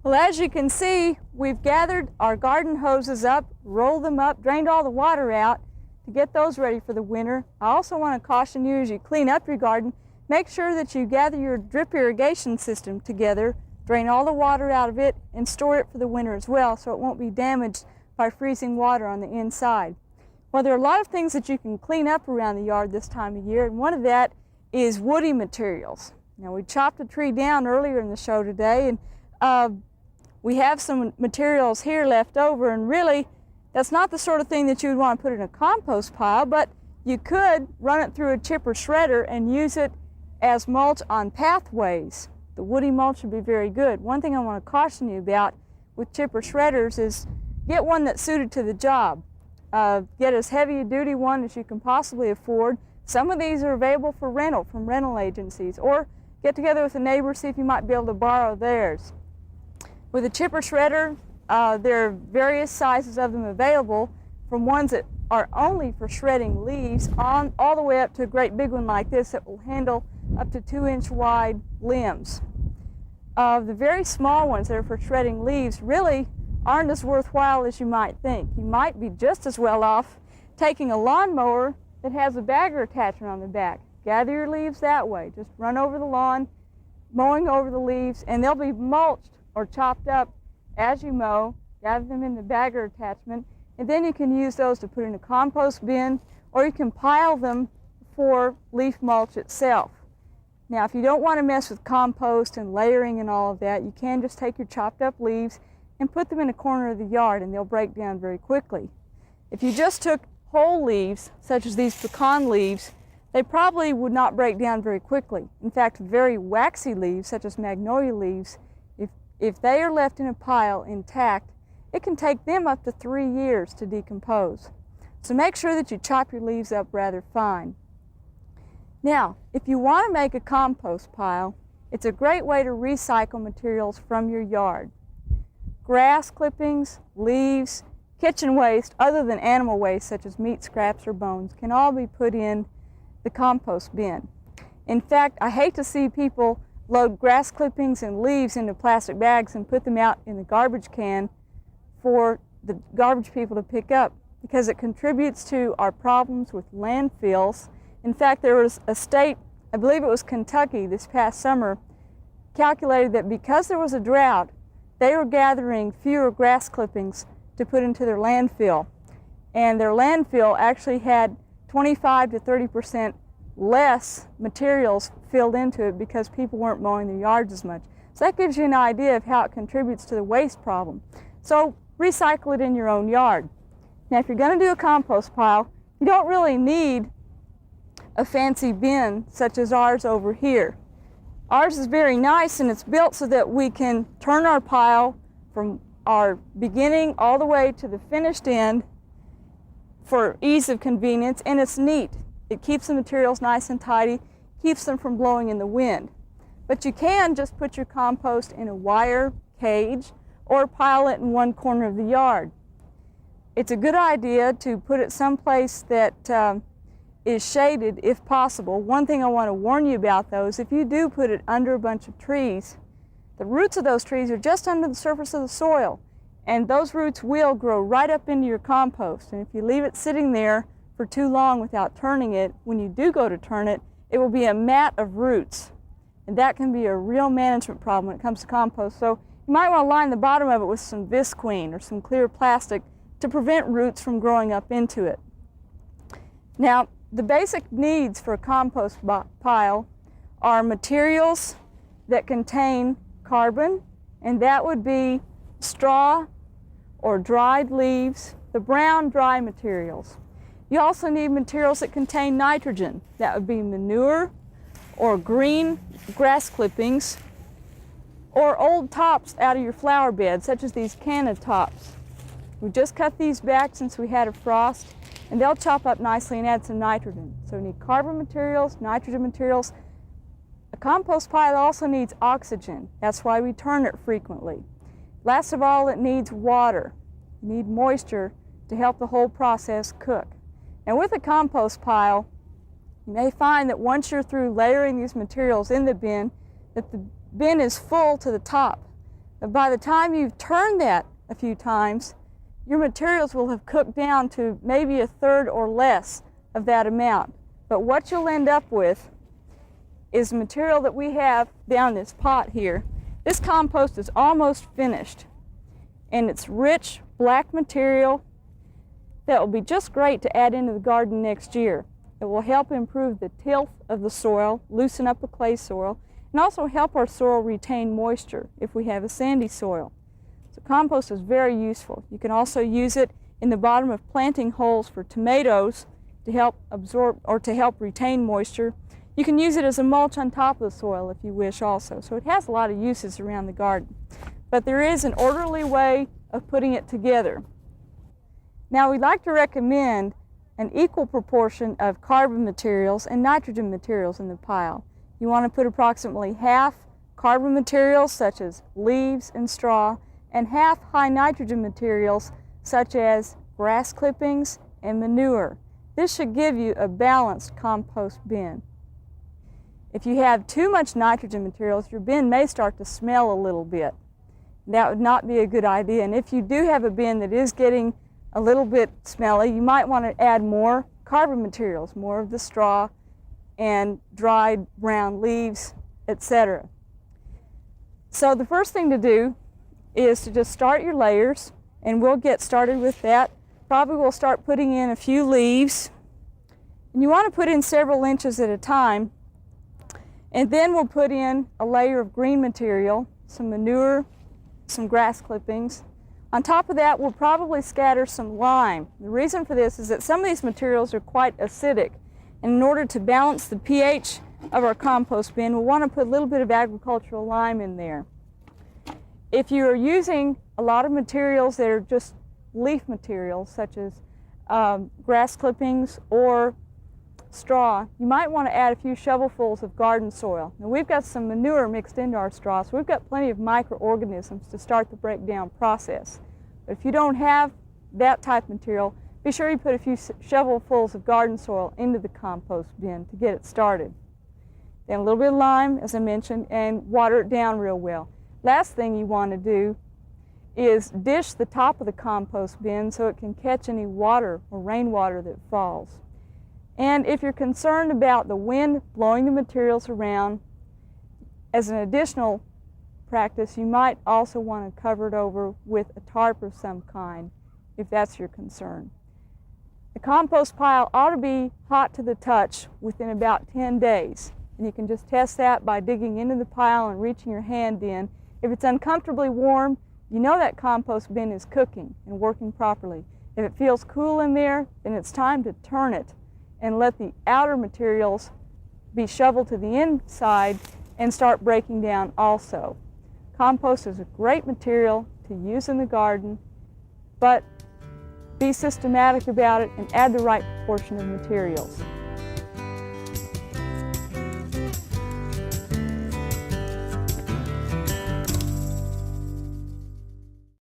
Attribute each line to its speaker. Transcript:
Speaker 1: Well, as you can see, we've gathered our garden hoses up, rolled them up, drained all the water out to get those ready for the winter. I also want to caution you as you clean up your garden, make sure that you gather your drip irrigation system together, drain all the water out of it, and store it for the winter as well so it won't be damaged by freezing water on the inside. Well, there are a lot of things that you can clean up around the yard this time of year, and one of that is woody materials. Now, we chopped a tree down earlier in the show today, and we have some materials here left over, and really that's not the sort of thing that you would want to put in a compost pile, but you could run it through a chipper shredder and use it as mulch on pathways. The woody mulch would be very good. One thing I want to caution you about with chipper shredders is get one that's suited to the job. Get as heavy a duty one as you can possibly afford. Some of these are available for rental from rental agencies, or get together with a neighbor, see if you might be able to borrow theirs. With a chipper shredder, there are various sizes of them available, from ones that are only for shredding leaves all the way up to a great big one like this that will handle up to 2-inch wide limbs. The very small ones that are for shredding leaves really aren't as worthwhile as you might think. You might be just as well off taking a lawnmower that has a bagger attachment on the back. Gather your leaves that way. Just run over the lawn, mowing over the leaves, and they'll be mulched or chopped up as you mow. Gather them in the bagger attachment, and then you can use those to put in a compost bin, or you can pile them for leaf mulch itself. Now, if you don't want to mess with compost and layering and all of that, you can just take your chopped up leaves and put them in a corner of the yard, and they'll break down very quickly. If you just took whole leaves, such as these pecan leaves, they probably would not break down very quickly. In fact, very waxy leaves, such as magnolia leaves, if they are left in a pile intact, it can take them up to 3 years to decompose. So make sure that you chop your leaves up rather fine. Now, if you want to make a compost pile, it's a great way to recycle materials from your yard. Grass clippings, leaves, kitchen waste, other than animal waste such as meat scraps or bones, can all be put in the compost bin. In fact, I hate to see people load grass clippings and leaves into plastic bags and put them out in the garbage can for the garbage people to pick up, because it contributes to our problems with landfills. In fact, there was a state, I believe it was Kentucky this past summer, calculated that because there was a drought, they were gathering fewer grass clippings to put into their landfill. And their landfill actually had 25 to 30% less materials filled into it because people weren't mowing their yards as much. So that gives you an idea of how it contributes to the waste problem. So recycle it in your own yard. Now, if you're going to do a compost pile, you don't really need a fancy bin such as ours over here. Ours is very nice, and it's built so that we can turn our pile from our beginning all the way to the finished end for ease of convenience, and it's neat. It keeps the materials nice and tidy, keeps them from blowing in the wind. But you can just put your compost in a wire cage or pile it in one corner of the yard. It's a good idea to put it someplace that is shaded if possible. One thing I want to warn you about, though, is if you do put it under a bunch of trees, the roots of those trees are just under the surface of the soil, and those roots will grow right up into your compost. And if you leave it sitting there for too long without turning it, when you do go to turn it, it will be a mat of roots. And that can be a real management problem when it comes to compost. So you might want to line the bottom of it with some visqueen or some clear plastic to prevent roots from growing up into it. Now, the basic needs for a compost pile are materials that contain carbon, and that would be straw or dried leaves, the brown dry materials. You also need materials that contain nitrogen. That would be manure or green grass clippings or old tops out of your flower bed, such as these canna tops. We just cut these back since we had a frost, and they'll chop up nicely and add some nitrogen. So we need carbon materials, nitrogen materials. A compost pile also needs oxygen. That's why we turn it frequently. Last of all, it needs water. You need moisture to help the whole process cook. Now, with a compost pile, you may find that once you're through layering these materials in the bin, that the bin is full to the top. But by the time you've turned that a few times, your materials will have cooked down to maybe a third or less of that amount. But what you'll end up with is material that we have down this pot here. This compost is almost finished, and it's rich black material that will be just great to add into the garden next year. It will help improve the tilth of the soil, loosen up the clay soil, and also help our soil retain moisture if we have a sandy soil. So compost is very useful. You can also use it in the bottom of planting holes for tomatoes to help absorb or to help retain moisture. You can use it as a mulch on top of the soil if you wish also. So it has a lot of uses around the garden. But there is an orderly way of putting it together. Now we'd like to recommend an equal proportion of carbon materials and nitrogen materials in the pile. You want to put approximately half carbon materials such as leaves and straw, and half high nitrogen materials such as grass clippings and manure. This should give you a balanced compost bin. If you have too much nitrogen materials, your bin may start to smell a little bit. That would not be a good idea. And if you do have a bin that is getting a little bit smelly, you might want to add more carbon materials, more of the straw and dried brown leaves, etc. So the first thing to do is to just start your layers, and we'll get started with that. Probably we'll start putting in a few leaves, and you want to put in several inches at a time, and then we'll put in a layer of green material, some manure, some grass clippings. On top of that, we'll probably scatter some lime. The reason for this is that some of these materials are quite acidic, and in order to balance the pH of our compost bin, we'll want to put a little bit of agricultural lime in there. If you're using a lot of materials that are just leaf materials, such as grass clippings or straw, you might want to add a few shovelfuls of garden soil. Now we've got some manure mixed into our straw, so we've got plenty of microorganisms to start the breakdown process. But if you don't have that type of material, be sure you put a few shovelfuls of garden soil into the compost bin to get it started. Then a little bit of lime, as I mentioned, and water it down real well. Last thing you want to do is dish the top of the compost bin so it can catch any water or rainwater that falls. And if you're concerned about the wind blowing the materials around, as an additional practice, you might also want to cover it over with a tarp of some kind, if that's your concern. The compost pile ought to be hot to the touch within about 10 days. And you can just test that by digging into the pile and reaching your hand in. If it's uncomfortably warm, you know that compost bin is cooking and working properly. If it feels cool in there, then it's time to turn it and let the outer materials be shoveled to the inside and start breaking down also. Compost is a great material to use in the garden, but be systematic about it and add the right proportion of materials.